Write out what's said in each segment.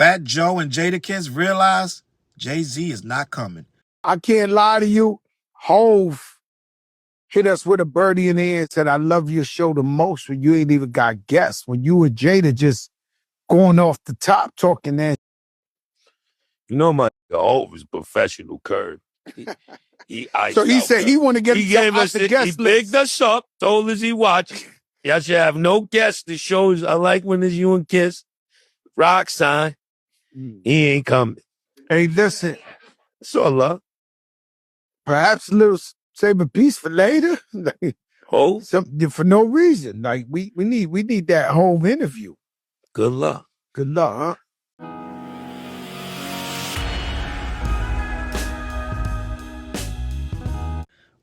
Fat Joe and Jadakiss realized Jay-Z is not coming. I can't lie to you. HOV hit us with a birdie in the ear and said, I love your show the most when you ain't even got guests. When you and Jada just going off the top talking that. You know my HOV is professional, Kurt. He So he said he want to get he gave us the guest he list. picked us up, told us he watched. Y'all should have no guests. The shows I like when it's you and Kiss. Rock sign. He ain't coming. Hey, listen. So love. Perhaps a little save a piece for later. Something for no reason. Like we need that home interview. Good luck. Good luck, huh?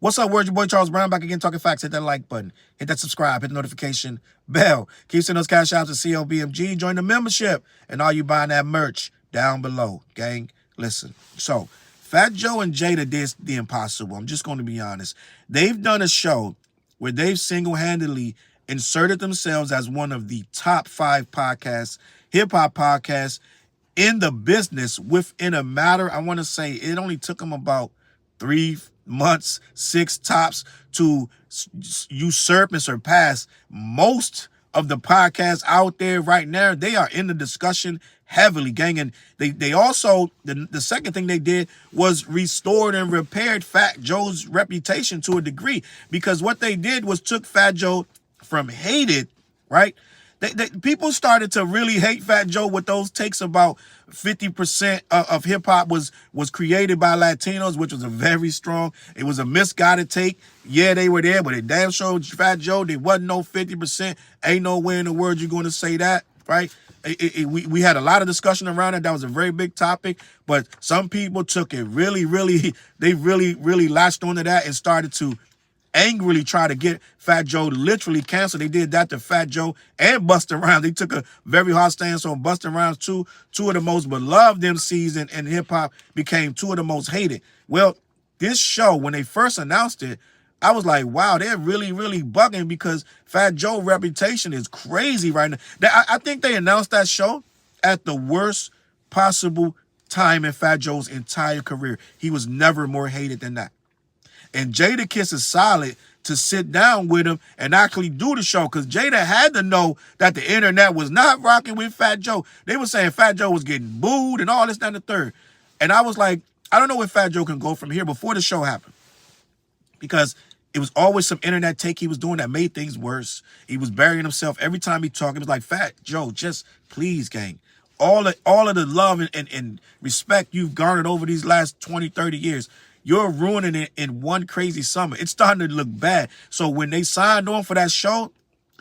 What's up, word? Your boy Charles Brown back again talking facts. Hit that like button. Hit that subscribe. Hit the notification bell. Keep sending those cash outs to CLBMG. Join the membership. And all you buying that merch down below, gang. Listen. So, Fat Joe and Jada did the impossible. I'm just going to be honest. They've done a show where they've single-handedly inserted themselves as one of the top 5 podcasts, hip-hop podcasts in the business within a matter, I want to say it only took them about 3 months, 6 tops to usurp and surpass most of the podcasts out there right now. They are in the discussion heavily, gang. And they also, the second thing they did was restored and repaired Fat Joe's reputation to a degree, because what they did was took Fat Joe from hated, right? People started to really hate Fat Joe with those takes about 50% of hip hop was created by Latinos, which was a very strong. It was a misguided take. Yeah, they were there, but it damn sure Fat Joe, there wasn't no 50%. Ain't nowhere in the world you're going to say that, right? We had a lot of discussion around it. That was a very big topic, but some people took it really latched onto that and started to angrily try to get Fat Joe to literally cancel. They did that to Fat Joe and Busta Rhymes. They took a very hard stance on Busta Rhymes. Two of the most beloved MCs in hip-hop became 2 of the most hated. Well, this show, when they first announced it, I was like, wow, they're really bugging, because Fat Joe's reputation is crazy right now. I think they announced that show at the worst possible time in Fat Joe's entire career. He was never more hated than that. And Jadakiss is solid to sit down with him and actually do the show, because Jada had to know that the internet was not rocking with Fat Joe. They were saying Fat Joe was getting booed and all this, that, and the third. And I was like, I don't know where Fat Joe can go from here before the show happened, because it was always some internet take he was doing that made things worse. He was burying himself every time he talked. It was like, Fat Joe, just please, gang. All of the love and respect you've garnered over these last 20, 30 years, you're ruining it in one crazy summer. It's starting to look bad. So when they signed on for that show,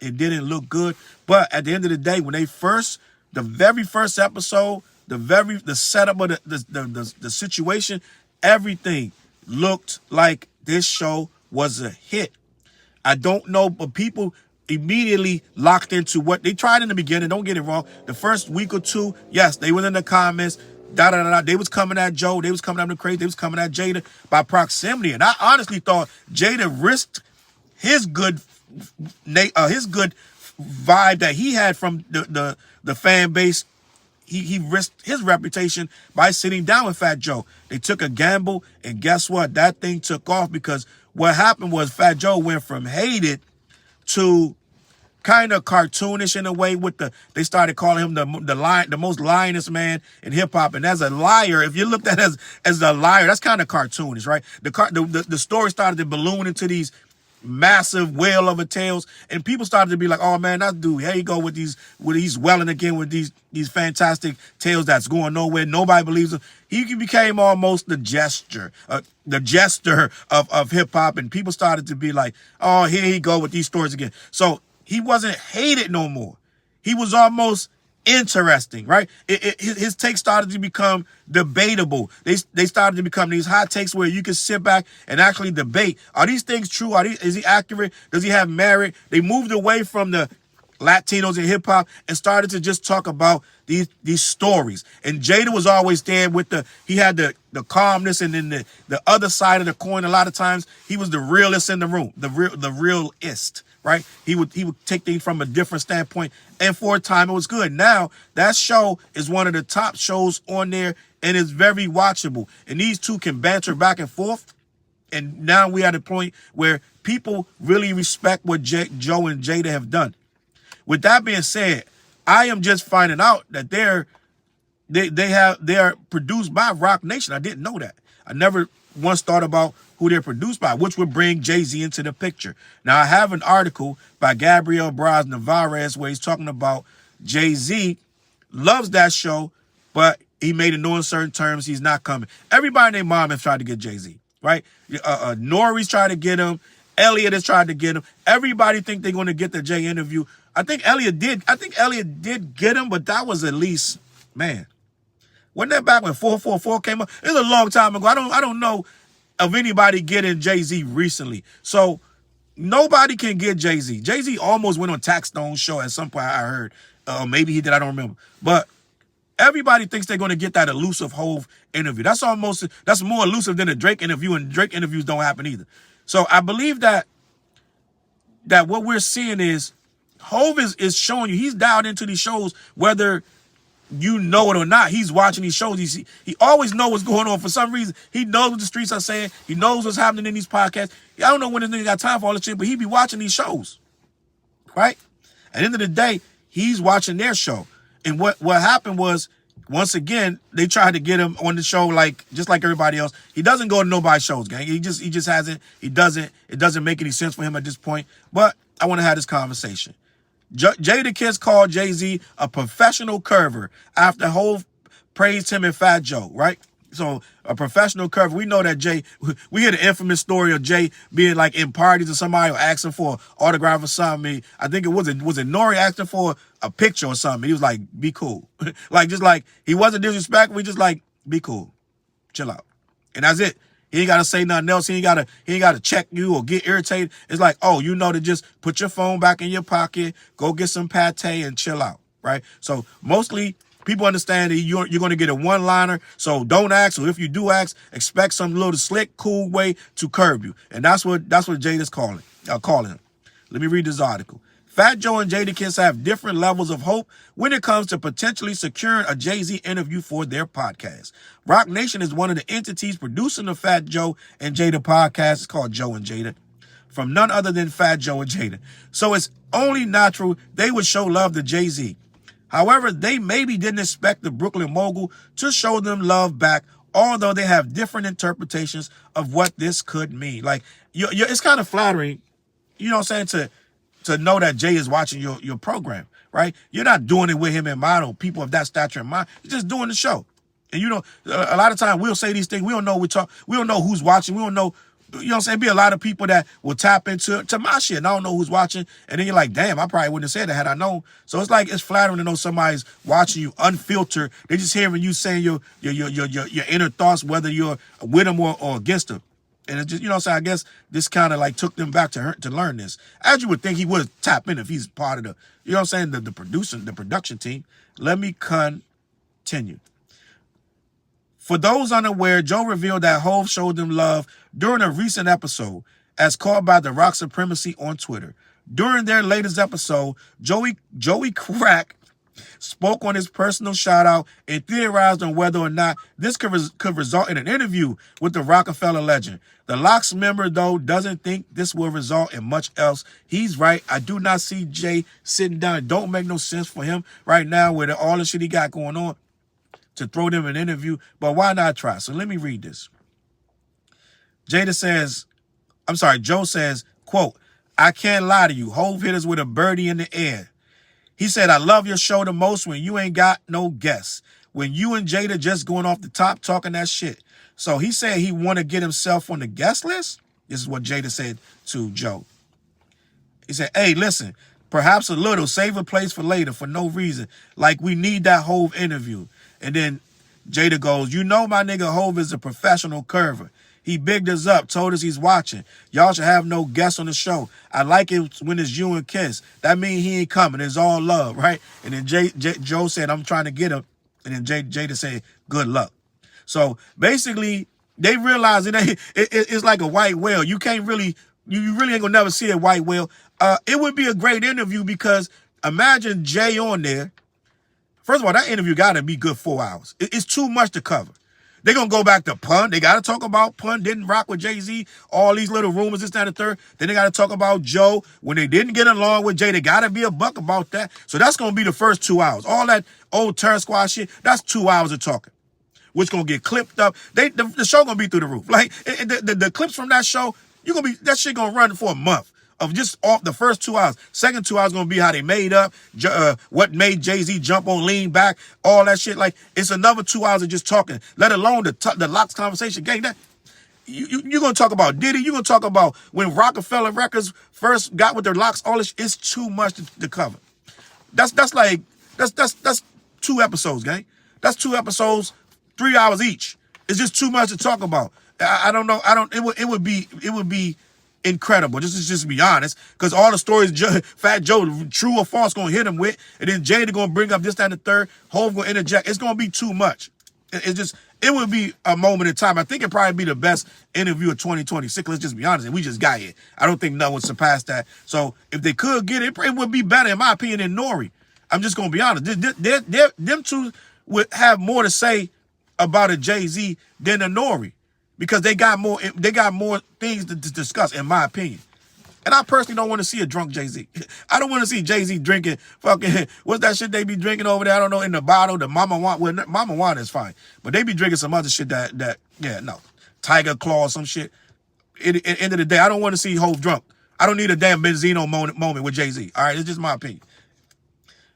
it didn't look good. But at the end of the day, when the very first episode, the setup of the situation, everything looked like this show was a hit. I don't know, but people immediately locked into what they tried in the beginning. Don't get it wrong. The first week or two, yes, they were in the comments. They was coming at Joe. They was coming at him crazy. They was coming at Jada by proximity. And I honestly thought Jada risked his good vibe that he had from the fan base. He risked his reputation by sitting down with Fat Joe. They took a gamble, and guess what? That thing took off, because what happened was Fat Joe went from hated to kind of cartoonish in a way. They started calling him the most lionest man in hip hop. And as a liar, if you looked at it as a liar, that's kind of cartoonish, right? The story started to balloon into these massive whale of a tales, and people started to be like, oh man, that dude, here you go with he's welling again with these fantastic tales that's going nowhere. Nobody believes him. He became almost the jester of hip hop, and people started to be like, oh, here he go with these stories again. So he wasn't hated no more. He was almost interesting, right? His takes started to become debatable. They started to become these hot takes where you can sit back and actually debate. Are these things true? Is he accurate? Does he have merit? They moved away from the Latinos in hip hop and started to just talk about these stories. And Jada was always there with he had the calmness, and then the other side of the coin. A lot of times he was the realest in the room, the realist, right? He would take things from a different standpoint, and for a time it was good. Now that show is one of the top shows on there, and it's very watchable. And these two can banter back and forth. And now we at a point where people really respect what Joe and Jada have done. With that being said, I am just finding out that they are produced by Rocnation. I didn't know that. I never once thought about who they're produced by, which would bring Jay-Z into the picture. Now, I have an article by Gabriel Braz Navarez where he's talking about Jay-Z loves that show, but he made it known in certain terms he's not coming. Everybody and their mom has tried to get Jay-Z, right? Nori's tried to get him. Elliot has tried to get him. Everybody think they're going to get the Jay interview. I think Elliot did get him, but that was at least, man. Wasn't that back when 444 came up? It was a long time ago. I don't know of anybody getting Jay-Z recently. So nobody can get Jay-Z. Jay-Z almost went on Taxstone's show at some point, I heard. Maybe he did, I don't remember. But everybody thinks they're going to get that elusive HOV interview. That's more elusive than a Drake interview, and Drake interviews don't happen either. So I believe that what we're seeing is HOV is showing you he's dialed into these shows, whether you know it or not. He's watching these shows. He always knows what's going on for some reason. He knows what the streets are saying. He knows what's happening in these podcasts. I don't know when this nigga got time for all this shit, but he be watching these shows, right? At the end of the day, he's watching their show. And what happened was, once again, they tried to get him on the show just like everybody else. He doesn't go to nobody's shows, gang. He just hasn't. It doesn't make any sense for him at this point. But I want to have this conversation. Jadakiss called Jay-Z a professional curver after HOV praised him and Fat Joe, right? So a professional curver. We know that Jay, we hear the infamous story of Jay being like in parties and somebody will ask him for an autograph or something. I think was it Nori asking for a picture or something. He was like, be cool. He wasn't disrespectful. He just like, be cool. Chill out. And that's it. He ain't got to say nothing else. He ain't got to check you or get irritated. It's like, oh, you know, to just put your phone back in your pocket, go get some pate and chill out, right? So mostly people understand that you're going to get a one-liner, so don't ask, or if you do ask, expect some little slick, cool way to curb you. And that's what Jada's calling him. Let me read this article. Fat Joe and Jadakiss have different levels of hope when it comes to potentially securing a Jay-Z interview for their podcast. Rocnation is one of the entities producing the Fat Joe and Jada podcast. It's called Joe and Jada, from none other than Fat Joe and Jada. So it's only natural they would show love to Jay-Z. However, they maybe didn't expect the Brooklyn mogul to show them love back, although they have different interpretations of what this could mean. Like, it's kind of flattering, you know what I'm saying, to know that Jay is watching your program, right? You're not doing it with him in mind or people of that stature in mind. You're just doing the show. And you know, a lot of times we'll say these things. We don't know we don't know who's watching. We don't know, you know what I'm saying? Be a lot of people that will tap into my shit and I don't know who's watching. And then you're like, damn, I probably wouldn't have said that had I known. So it's like, it's flattering to know somebody's watching you unfiltered. They just hearing you saying your inner thoughts, whether you're with them or against them. And it just, you know what I'm saying? I guess this kind of like took them back to learn this. As you would think he would tap in if he's part of the, you know what I'm saying, the production team. Let me continue. For those unaware, Joe revealed that HOV showed them love during a recent episode, as called by the Rock Supremacy on Twitter. During their latest episode, Joey Crack spoke on his personal shout-out and theorized on whether or not this could result in an interview with the Rockefeller legend. The Locks member, though, doesn't think this will result in much else. He's right. I do not see Jay sitting down. It don't make no sense for him right now with all the shit he got going on to throw them an interview, but why not try? So let me read this. Joe says, quote, I can't lie to you. HOV hit us with a birdie in the air. He said, I love your show the most when you ain't got no guests. When you and Jada just going off the top talking that shit. So he said he want to get himself on the guest list. This is what Jada said to Joe. He said, hey, listen, perhaps a little, save a place for later for no reason. Like we need that HOV interview. And then Jada goes, you know my nigga HOV is a professional curver. He bigged us up, told us he's watching. Y'all should have no guests on the show. I like it when it's you and Kiss. That means he ain't coming. It's all love, right? And then Joe said, I'm trying to get him. And then Jada said, good luck. So basically, they realize it's like a white whale. You can't really, you really ain't gonna never see a white whale. It would be a great interview because imagine Jay on there. First of all, that interview got to be good 4 hours. It's too much to cover. They're going to go back to Pun. They got to talk about Pun didn't rock with Jay-Z, all these little rumors, this, that, and the third. Then they got to talk about Joe. When they didn't get along with Jay, they got to be a buck about that. So that's going to be the first 2 hours. All that old turn squad shit, that's 2 hours of talking, which going to get clipped up. The show going to be through the roof. Like, the clips from that show, that shit going to run for a month. Of just off the first 2 hours. Second 2 hours going to be how they made up, what made Jay-Z jump on, lean back, all that shit. Like, it's another 2 hours of just talking, let alone the Locks conversation. Gang, that you're going to talk about Diddy. You're going to talk about when Rockefeller Records first got with their Locks. All this, it's too much to cover. That's 2 episodes, gang. That's 2 episodes, 3 hours each. It's just too much to talk about. I don't know. It would be incredible. Just to be honest, because all the stories Fat Joe, true or false, gonna hit him with, and then Jada gonna bring up this, that, and the third. HOV gonna interject. It's gonna be too much. It would be a moment in time. I think it'd probably be the best interview of 2026. Let's just be honest. And we just got it. I don't think no one surpassed that. So if they could get it, it would be better, in my opinion, than Nori. I'm just gonna be honest. Them two would have more to say about a Jay-Z than a Nori. Because they got more things to discuss, in my opinion. And I personally don't want to see a drunk Jay-Z. I don't want to see Jay-Z drinking fucking, what's that shit they be drinking over there? I don't know, in the bottle, the Mama Wine. Well, Mama Wine is fine. But they be drinking some other shit no. Tiger Claw or some shit. At the end of the day, I don't want to see HOV drunk. I don't need a damn Benzino moment with Jay-Z. All right, it's just my opinion.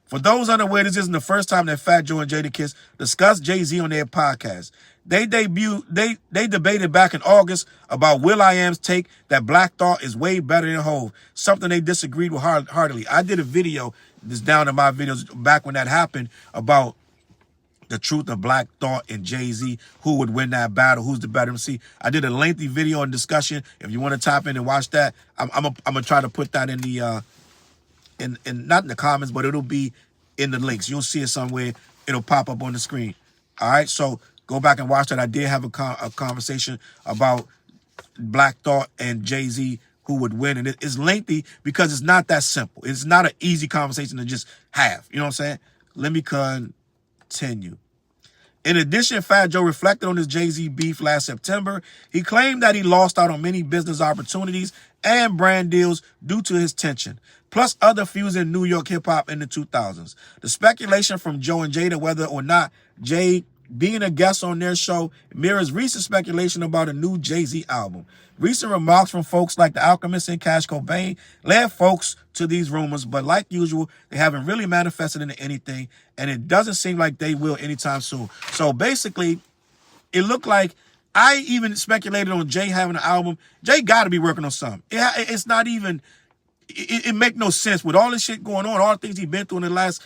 For those unaware, this isn't the first time that Fat Joe and Jadakiss discussed Jay-Z on their podcast. They debated back in August about will.i.am's take that Black Thought is way better than HOV, something they disagreed with heartily. I did a video, this down in my videos back when that happened, about the truth of Black Thought and Jay-Z, who would win that battle, who's the better MC. I did a lengthy video and discussion. If you want to tap in and watch that, I'm gonna try to put that in the not in the comments, but it'll be in the links. You'll see it somewhere. It'll pop up on the screen. All right, so go back and watch that. I did have a conversation about Black Thought and Jay-Z, who would win. And it's lengthy because it's not that simple. It's not an easy conversation to just have. You know what I'm saying? Let me continue. In addition, Fat Joe reflected on his Jay-Z beef last September. He claimed that he lost out on many business opportunities and brand deals due to his tension, plus other feuds in New York hip-hop in the 2000s. The speculation from Joe and Jada whether or not Jay being a guest on their show mirrors recent speculation about a new Jay-Z album. Recent remarks from folks like The Alchemist and Cash Cobain led folks to these rumors, but like usual, they haven't really manifested into anything, and it doesn't seem like they will anytime soon. So basically, it looked like I even speculated on Jay having an album. Jay got to be working on something. It's not even, it make no sense with all this shit going on, all the things he's been through in the last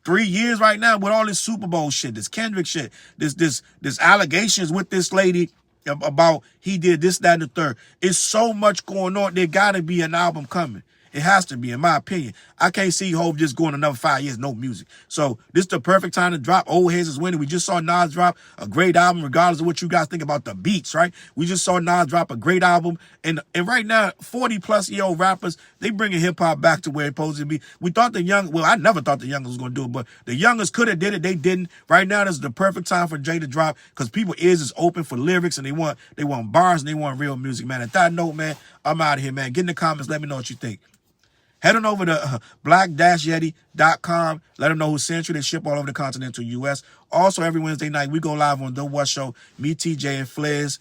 3 years right now, with all this Super Bowl shit, this Kendrick shit, this allegations with this lady about he did this, that, and the third. It's so much going on. There got to be an album coming. It has to be, in my opinion. I can't see HOV just going another 5 years, no music. So this is the perfect time to drop. Old Heads is winning. We just saw Nas drop a great album, regardless of what you guys think about the beats, right? We just saw Nas drop a great album. And right now, 40-plus-year-old rappers, they bringing hip-hop back to where it's supposed to be. We thought I never thought the youngest was going to do it, but the youngest could have did it. They didn't. Right now, this is the perfect time for Jay to drop because people's ears is open for lyrics and they want bars and they want real music, man. At that note, man, I'm out of here, man. Get in the comments. Let me know what you think. Head on over to black-yeti.com. Let them know who sent you. They ship all over the continental U.S. Also, every Wednesday night, we go live on The What Show. Me, TJ, and Fliz.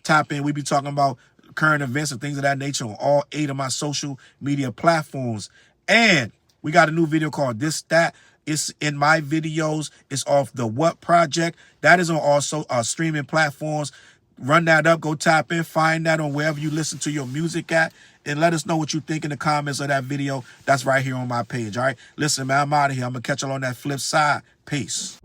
Tap in. We be talking about current events and things of that nature on all 8 of my social media platforms. And we got a new video called This That. It's in my videos. It's off The What Project. That is on also streaming platforms. Run that up. Go tap in. Find that on wherever you listen to your music at. And let us know what you think in the comments of that video. That's right here on my page, all right? Listen, man, I'm out of here. I'm going to catch y'all on that flip side. Peace.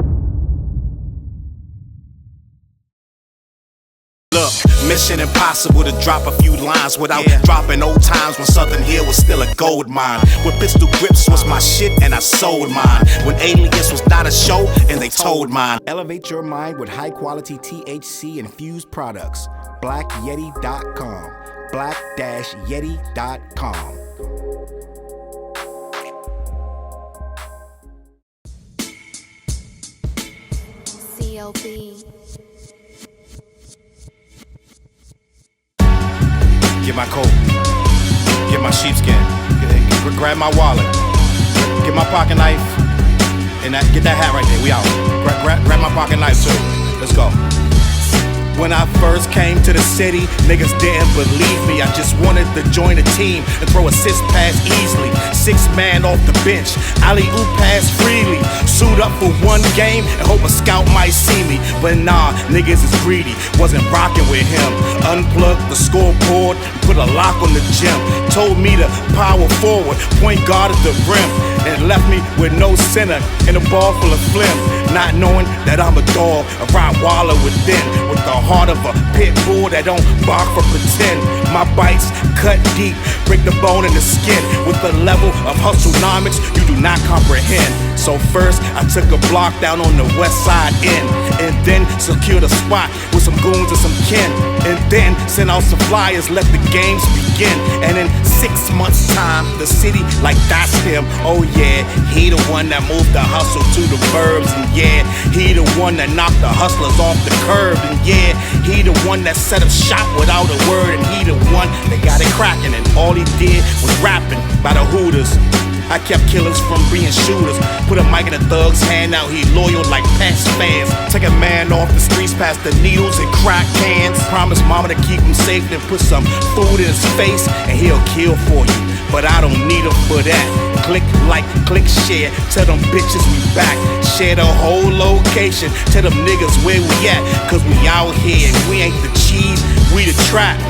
Look, Mr. mission impossible to drop a few lines without dropping old times when Southern Hill was still a gold mine. When pistol grips was my shit and I sold mine. When Alias was not a show and they told mine. Elevate your mind with high quality THC infused products. BlackYeti.com. Black-Yeti.com. CLB. Get my coat. Get my sheepskin. Grab my wallet. Get my pocket knife. And get that hat right there. We out. Grab my pocket knife too. Let's go. When I first came to the city, niggas didn't believe me. I just wanted to join a team and throw assist pass easily. 6 man off the bench, alley-oop pass freely. Suit up for one game and hope a scout might see me. But nah, niggas is greedy, wasn't rocking with him. Unplugged the scoreboard, put a lock on the gym. Told me to power forward, point guard at the rim. And left me with no center and a ball full of phlegm. Not knowing that I'm a dog, a Rottweiler within. With the heart of a pit bull that don't bark for pretend. My bites cut deep, break the bone and the skin. With the level of hustlenomics you do not comprehend. So first I took a block down on the west side end. And then secured a spot with some goons and some kin. And then sent out some flyers, let the games begin. And in 6 months time, the city like that's him. Oh yeah, he the one that moved the hustle to the burbs. And yeah, he the one that knocked the hustlers off the curb. And yeah, he the one that set up shop without a word. And he the one that got it cracking. And all he did was rapping by the Hooters. I kept killers from being shooters. Put a mic in a thug's hand, now he loyal like Pats fans. Take a man off the streets past the needles and crack cans. Promise mama to keep him safe, then put some food in his face and he'll kill for you. But I don't need him for that. Click like, click share, tell them bitches we back. Share the whole location, tell them niggas where we at. Cause we out here, we ain't the cheese, we the trap.